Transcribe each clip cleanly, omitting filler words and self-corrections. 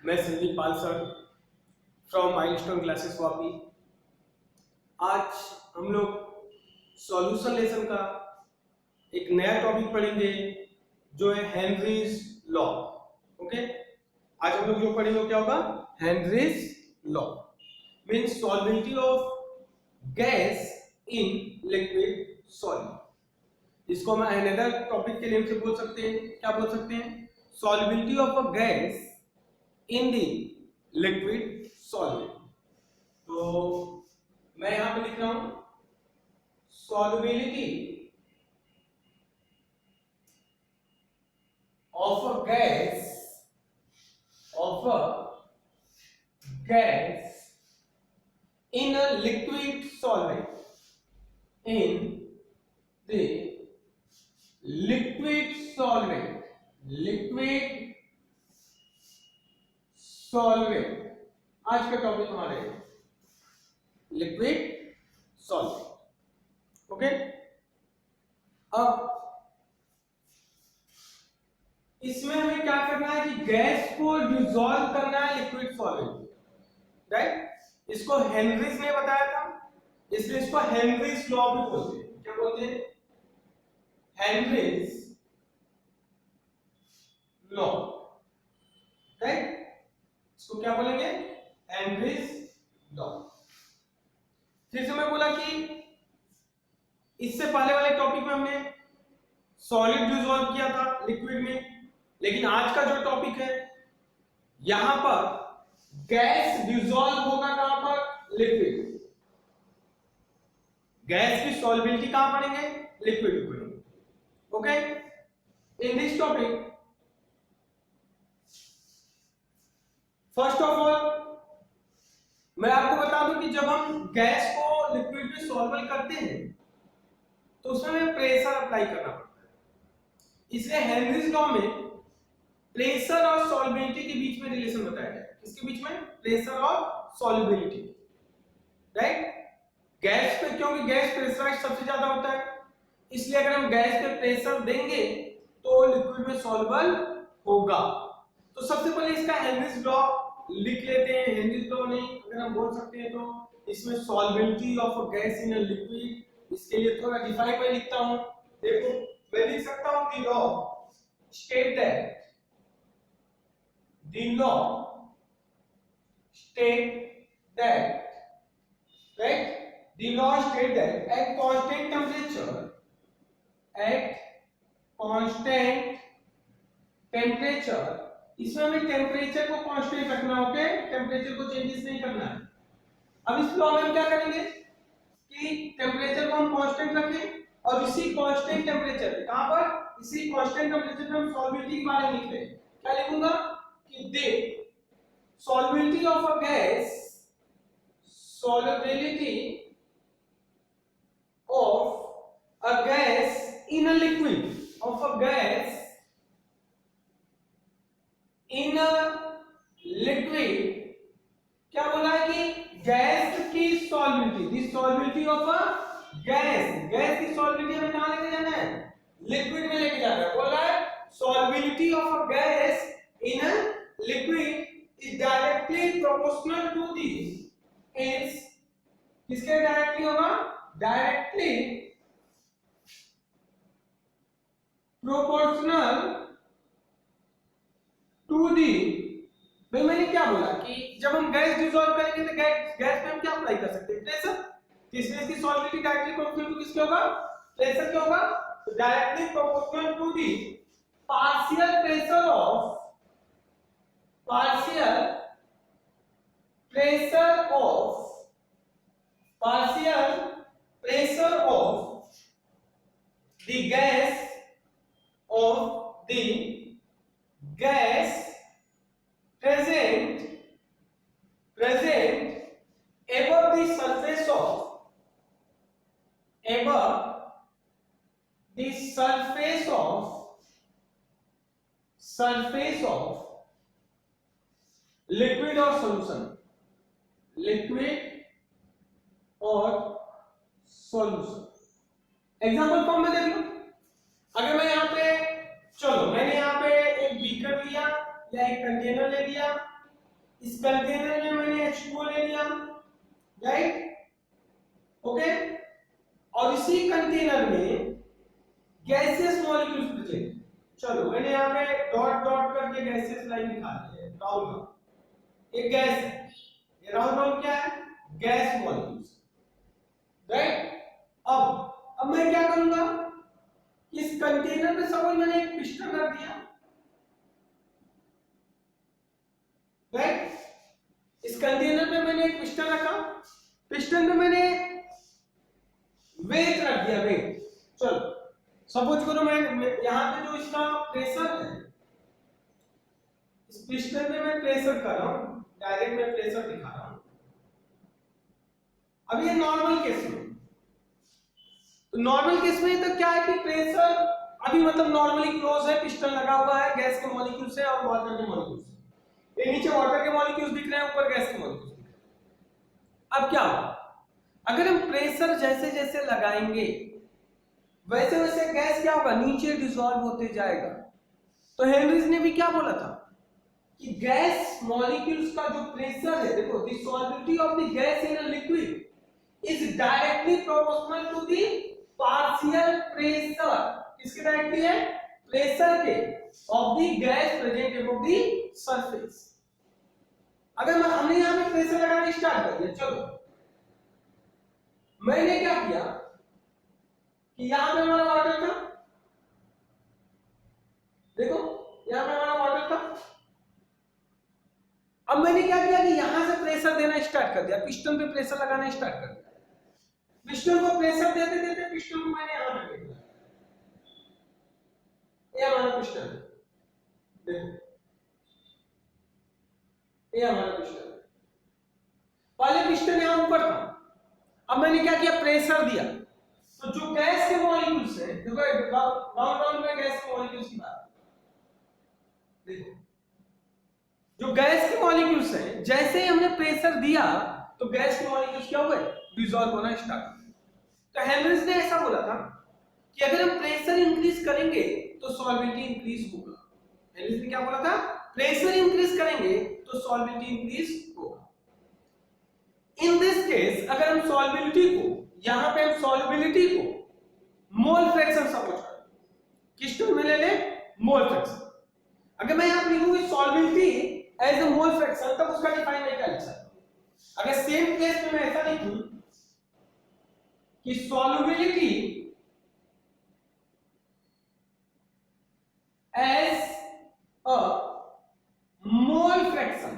मैं Sandeep Pal sir from Milestone classes Vapi. आज हम लोग सॉल्यूशन लेसन का एक नया टॉपिक पढ़ेंगे जो है हेनरीज लॉ। ओके, आज हम लोग जो पढ़ेंगे वो क्या होगा? Henry's law means solubility of gas in liquid solute. इसको हम अनदर टॉपिक के नेम से बोल सकते हैं। क्या बोल सकते हैं? Solubility of a gas in the liquid solvent. तो मैं यहां पे लिख रहा हूं solubility of a gas in a liquid solvent in the liquid solvent. आज का टॉपिक हमारे लिक्विड सॉल्वेंट। ओके, अब इसमें हमें क्या करना है कि गैस को डिसॉल्व करना है लिक्विड सॉल्वेंट, राइट? इसको हेनरीज ने बताया था, इसलिए इसको हेनरीज लॉ भी बोलते हैं। क्या बोलते हैं? Henry's law, right? इसको क्या बोलेंगे? Henry's law. फिर से मैं बोला कि इससे पहले वाले टॉपिक में हमने सॉलिड डिसॉल्व किया था लिक्विड में, लेकिन आज का जो टॉपिक है यहां पर गैस डिसॉल्व होगा कहां पर? लिक्विड। गैस की सॉल्युबिलिटी कहां पढ़ेंगे? लिक्विड में पढ़ेंगे। Okay, in this topic first of all मैं आपको बता दूं कि जब हम गैस को लिक्विड में सॉल्व करते हैं तो उसमें हमें प्रेशर अप्लाई करना पड़ता है। इसलिए हेनरीज लॉ में प्रेशर और सॉल्युबिलिटी के बीच में रिलेशन बताया जाए। किसके बीच में? प्रेशर और सॉल्युबिलिटी, राइट? गैस पे, क्योंकि गैस प्रेशराइज सबसे ज्यादा होता है, इसलिए अगर हम गैस पे प्रेशर देंगे तो लिक्विड में सॉल्युबल होगा। तो सबसे पहले इसका हेनरीज लॉ लिख लेते हैं। हेनरीज लॉ नहीं अगर हम बोल सकते हैं तो इसमें solubility of a gas in a liquid, इसके लिए थोड़ा डिफाइन मैं लिखता हूं। देखो मैं लिख सकता हूं the law state that the law state that right the law state that at constant temperature इसमें हमें टेम्परेचर को कांस्टेंट रखना है। ओके, टेम्परेचर को चेंजेस नहीं करना है। अब इस लॉ में हम क्या करेंगे कि टेम्परेचर को हम कांस्टेंट रखें और इसी कांस्टेंट टेम्परेचर पे, कहां पर? इसी कांस्टेंट टेम्परेचर पे हम सॉल्युबिलिटी के बारे में लिख रहे हैं। क्या लिखूंगा कि the solubility of a gas in a liquid क्या बोला है कि गैस की सॉल्युबिलिटी ऑफ अ गैस की सॉल्युबिलिटी हमें कहां लेके जाना है? लिक्विड में लेके जाना है। बोला है solubility of a gas in a liquid is directly proportional to the is किसके डायरेक्टली होगा? Directly proportional to the. भाई मैंने क्या बोला कि जब हम गैस डिसॉल्व करेंगे तो गैस में हम क्या अप्लाई कर सकते हैं? प्रेशर। तो इसमें इसकी सॉल्युबिलिटी डायरेक्टली प्रोपोर्शनल टू किसके होगा? प्रेशर के होगा। तो directly proportional to the partial pressure of the gas present above the surface of liquid और सॉल्यूशन, एग्जांपल फॉर्म में देख लो। अगर मैं यहां पे, चलो मैंने यहां पे एक बीकर लिया या एक कंटेनर ले लिया इस कंटेनर में मैंने H2O ले लिया, राइट, ओके, और इसी कंटेनर में गैसियस मॉलिक्यूल्स प्रेजेंट। चलो मैंने यहाँ पे डॉट डॉट करके गैसियस लाइन निकाल दी है, राउंड राउंड एक गैस है, ये राउंड राउंड क्या है, गैस मॉलिक्यूल्स, राइट। अब मैं क्या करूंगा, इस कंटेनर में सपोज मैंने एक पिस्टन रख दिया, राइट, इस कंटेनर में मैंने एक पिस्टन रखा, पिस्टन में मैंने वेट रख दिया, वेट। चलो सपोज करो मैं यहाँ पे जो इसका प्रेशर है, इस पिस्टन में मैं प्रेशर कर रहा हूं, डायरेक्ट मैं प्रेशर दिखा रहा हूं। अब ये नॉर्मल केस में, तो नॉर्मल केस में तो क्या है कि प्रेशर अभी मतलब नॉर्मली क्लोज है, पिस्टन लगा हुआ है, गैस के मॉलिक्यूल्स है और वाटर के मॉलिक्यूल्स है। ये नीचे वाटर के मॉलिक्यूल्स दिख रहे हैं, ऊपर गैस के मॉलिक्यूल्स दिख रहे हैं। अब क्या होगा, अगर हम प्रेशर जैसे जैसे लगाएंगे वैसे वैसे गैस क्या होगा, नीचे डिसॉल्व होते जाएगा। तो हेनरीज ने भी क्या बोला था कि गैस मॉलिक्यूल्स का जो प्रेशर है, देखो the solubility of the gas in a liquid is directly proportional to the partial pressure. किसके डायरेक्टली है, प्रेशर के of the gas present above the surface. अगर हमने यहां पे प्रेशर लगाना स्टार्ट कर दिया, चलो मैंने क्या किया कि यहां पे हमारा वाटर था, देखो यहां पे हमारा वाटर था। अब मैंने क्या किया कि यहां से प्रेशर देना स्टार्ट कर दिया, पिस्टन पे प्रेशर लगाना स्टार्ट कर दिया। पिस्टन को प्रेशर देते देते पिस्टन को मैंने यहां पे रख दिया, ये हमारा पिस्टन है, देखो ये हमारा पिस्टन है। पहले पिस्टन यहां ऊपर था, अब मैंने क्या किया, प्रेशर दिया, तो जो गैस के मॉलिक्यूल्स हैं, देखो राउंड राउंड में गैस के मॉलिक्यूल्स की बात, देखो जो गैस के मॉलिक्यूल्स हैं, जैसे ही हमने प्रेशर दिया तो गैस के मॉलिक्यूल्स क्या हुए, डिसॉल्व होना स्टार्ट हुए। तो हेनरीज ने ऐसा बोला था कि अगर हम प्रेशर इंक्रीज करेंगे तो सॉल्बिलिटी इंक्रीज होगा। हेनरीज ने क्या बोला था, प्रेशर इंक्रीज करेंगे तो सॉल्बिलिटी इंक्रीज होगा। इन दिस केस अगर हम सॉल्बिलिटी को, यहां पे हम सॉल्बिलिटी को मोल फ्रैक्शन सपोज करें, किस टर्म में ले ले, मोल फ्रैक्शन। अगर मैं यहां लिखूंगी सॉल्बिलिटी एज अ मोल फ्रैक्शन, तब उसका डिफाइन मैं क्या लिख सकता हूं। अगर सेम केस में मैं ऐसा लिखूं कि solubility as a mole fraction,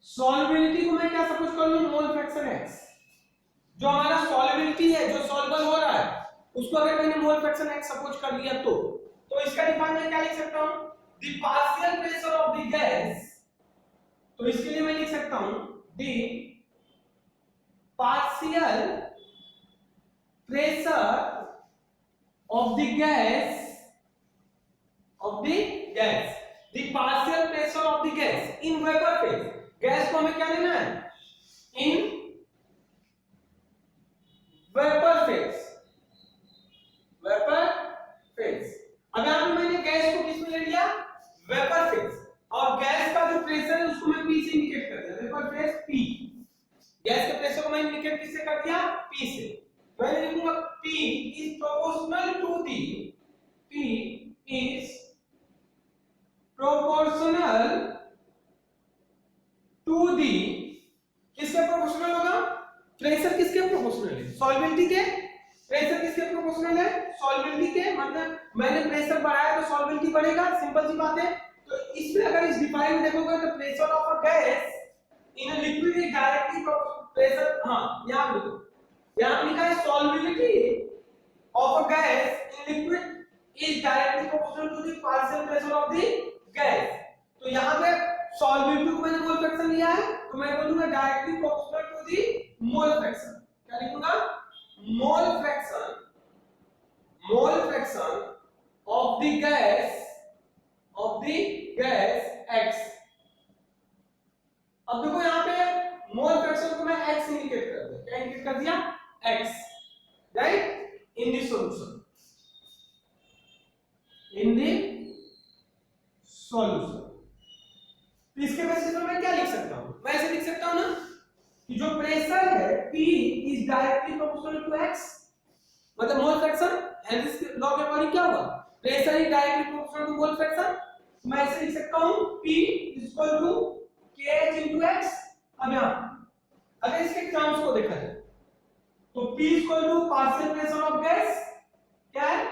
solubility को मैं क्या सपोज कर लूं, मोल फ्रैक्शन x। जो हमारा सॉल्युबिलिटी है, जो सॉल्युबल हो रहा है, उसको अगर मैंने मोल फ्रैक्शन x सपोज कर लिया तो इसका डिफाइन मैं क्या लिख सकता हूं, the partial pressure of the gas. तो इसके लिए मैं लिख सकता हूं the partial pressure of the gas, the partial pressure of the gas in vapour phase. Gas को हमें क्या लेना है, in vapour phase, vapour phase. अगर मैंने गैस को किस में ले लिया, वेपर फेज, और गैस का जो प्रेशर है उसको मैं P से इंडिकेट कर दिया, वेपर फेज P। गैस के प्रेशर को मैं इंडिकेट किससे कर दिया, P से। मैंने लिखूंगा P is proportional to the, P is proportional to the, किसके प्रोपोर्शनल होगा, प्रेशर किसके प्रोपोर्शनल है, सॉल्बिलिटी के। प्रेशर किसके प्रोपोर्शनल है, सॉल्बिलिटी के। मतलब मैंने प्रेशर बढ़ाया तो सॉल्बिलिटी बढ़ेगा, सिंपल सी बात है। तो इसमें अगर इस डिफाइन में देखोगे तो pressure of a gas in a liquid is directly pressure, हां यहां देखो, यहां लिखा है solubility of a gas in liquid is directly proportional to the partial pressure of the gas. तो यहां पे सॉल्बिलिटी को मैंने मोल फ्रैक्शन लिया है, तो मैं बोलूंगा directly proportional to the mole fraction. क्या लिखूंगा, mole fraction of the gas x। अब देखो यहां पे मोल फ्रैक्शन को मैं x इंडिकेट कर दिया, क्या इंडिकेट कर दिया, x, right, in the solution, तो इसके बेसिस पर मैं क्या लिख सकता हूं, मैं ऐसे लिख सकता हूं ना कि जो प्रेशर है P is directly proportional to x, मतलब मोल फ्रैक्शन, हेनरीज लॉ के अकॉर्डिंग क्या होगा, pressure is directly proportional to mole fraction. मैं ऐसे लिख सकता हूं P equal to kh into x। अब यहां अगर इसके टर्म्स को देखा जाए तो P equal to partial pressure of gas, क्या है,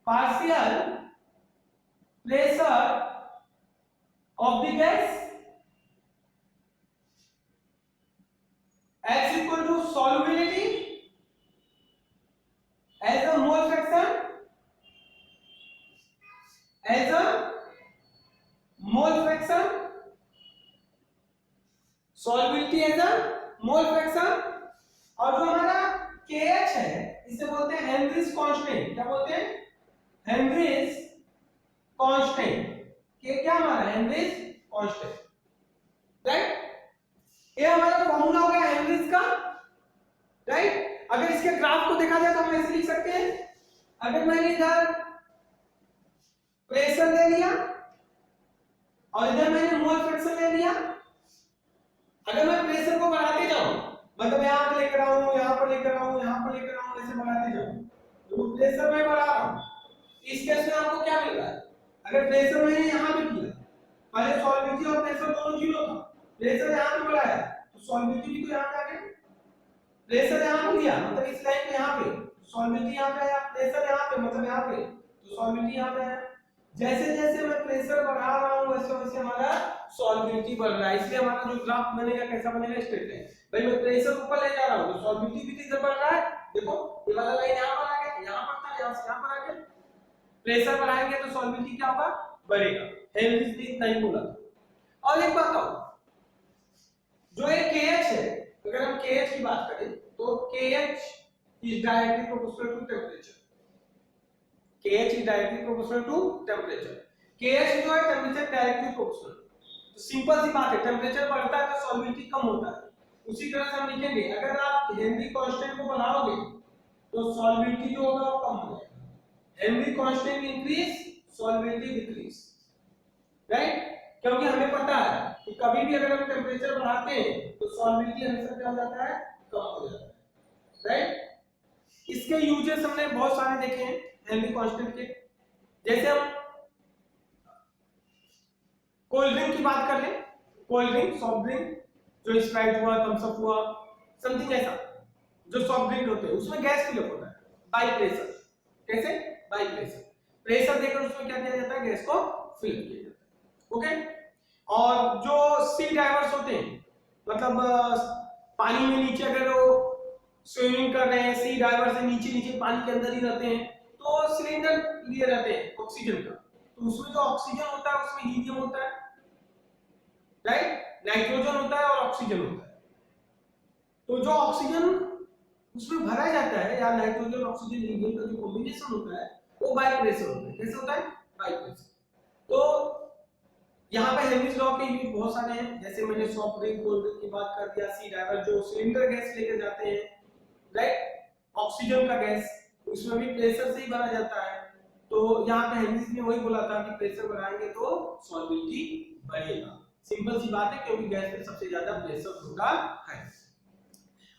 partial pressure of the gas, x equal to solubility as a mole fraction, as a mole fraction, solubility as a mole fraction। और जो हमारा kh है इसे बोलते हैं हेनरीज कांस्टेंट, क्या बोलते हैं, हेनरीज कांस्टेंट, के क्या हमारा हेनरीज कांस्टेंट, राइट। ये हमारा फॉर्मूला हो गया हेनरीज का, राइट। अगर इसके ग्राफ को देखा जाए तो हम ऐसे लिख सकते हैं, अगर मैंने इधर प्रेशर ले लिया और इधर मैंने मोल फ्रैक्शन ले लिया, अगर मैं प्रेशर को बढ़ाते जाऊं, मतलब यहां पर लेकर आऊं, यहां पर लेकर आऊं, यहां पर लेकर आऊं, ऐसे बढ़ाते जाऊं, तो प्रेशर मैं बढ़ा रहा हूं, इस केस में आपको क्या मिल रहा है, अगर प्रेशर मैंने यहां पे किया, पहले सॉल्युबिलिटी और प्रेशर दोनों जीरो था, प्रेशर यहां पे बढ़ाया तो सॉल्युबिलिटी भी तो यहां पे आ गई, प्रेशर यहां पे दिया मतलब इस लाइन पे यहां पे, सॉल्युबिलिटी यहां पे आया, प्रेशर यहां पे मतलब यहां पे, तो सॉल्युबिलिटी यहां पे आया। जैसे जैसे मैं प्रेशर बढ़ा रहा हूं वैसे वैसे हमारा सॉल्युबिलिटी बढ़ रहा है, इसलिए हमारा जो ग्राफ बनेगा कैसा बनेगा, स्ट्रेट लाइन। भाई मैं प्रेशर ऊपर ले जा रहा हूं तो सॉल्युबिलिटी भी इधर बढ़ रहा है, देखो ये वाला लाइन यहां पर आ गया, यहां पर था, यहां से यहां पर आ गया, प्रेशर बढ़ाएंगे तो सॉल्युबिलिटी क्या होगा, बढ़ेगा। हेनरीज ने इतना ही बोला था। और एक बात और, जो ये KH है, अगर हम KH की बात करें तो KH is directly proportional to temperature, KH is directly proportional to temperature, KH जो है टेम्परेचर डायरेक्टली प्रोपोर्शनल। तो सिंपल सी बात है, टेम्परेचर बढ़ता है तो सॉल्युबिलिटी कम होता है, उसी तरह से हम लिखेंगे अगर आप हेनरी कांस्टेंट को बढ़ाओगे तो सॉल्युबिलिटी जो होगा वो कम हो जाएगा, Henry constant increase solubility decrease, right. क्योंकि हमें पता है कि कभी भी अगर हम टेम्परेचर बढ़ाते हैं तो सॉल्युबिलिटी हमेशा क्या हो जाता है, कम हो जाता है, राइट। इसके यूजेस हमने बहुत सारे देखे हैं हेनरी कांस्टेंट के, जैसे हम कोल्ड ड्रिंक की बात कर लें, कोल्ड ड्रिंक, सॉफ्ट ड्रिंक, जो स्प्राइट हुआ, थम्स अप हुआ, समथिंग ऐसा, जो सॉफ्ट ड्रिंक होते हैं उसमें गैस फिलअप होता है बाय प्रेशर, कैसे, बाय प्रेशर, प्रेशर देकर उसमें क्या किया जाता है, गैस को फिल किया जाता है, ओके। और जो सी डाइवर्स होते हैं, मतलब पानी में नीचे अगर वो स्विमिंग कर रहे हैं, सी डाइवर से नीचे नीचे पानी के अंदर ही रहते हैं, तो सिलेंडर लिए रहते हैं ऑक्सीजन का, तो उसमें जो ऑक्सीजन होता है उसमें हीलियम होता है, राइट, नाइट्रोजन होता है और ऑक्सीजन होता है। तो जो ऑक्सीजन उसमें भरा जाता है या नाइट्रोजन ऑक्सीजन हीलियम का जो कॉम्बिनेशन होता है वो बाय प्रेशर होता है, कैसे होता है, बाय प्रेशर। तो यहाँ पे हेनरीज लॉ के यूज बहुत सारे हैं, जैसे मैंने सॉफ्ट ड्रिंक, कोल्ड ड्रिंक की बात कर दिया, सी डाइवर जो सिलेंडर गैस लेकर जाते हैं, राइट, ऑक्सीजन का गैस उसमें भी प्रेशर से ही भरा जाता है, तो यहाँ पे हेनरीज ने वही बोला था कि प्रेशर बढ़ाएंगे तो सॉल्युबिलिटी बढ़ेगा, सिंपल सी बात है, क्योंकि गैस में सबसे ज्यादा प्रेशर होता है।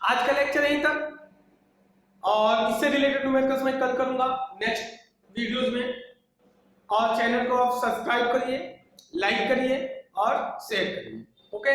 आज का लेक्चर यहीं तक, और इससे रिलेटेड न्यूमेरिकल्स मैं कल करूंगा नेक्स्ट वीडियोस में, और चैनल को आप सब्सक्राइब करिए, लाइक करिए और शेयर करिए, ओके।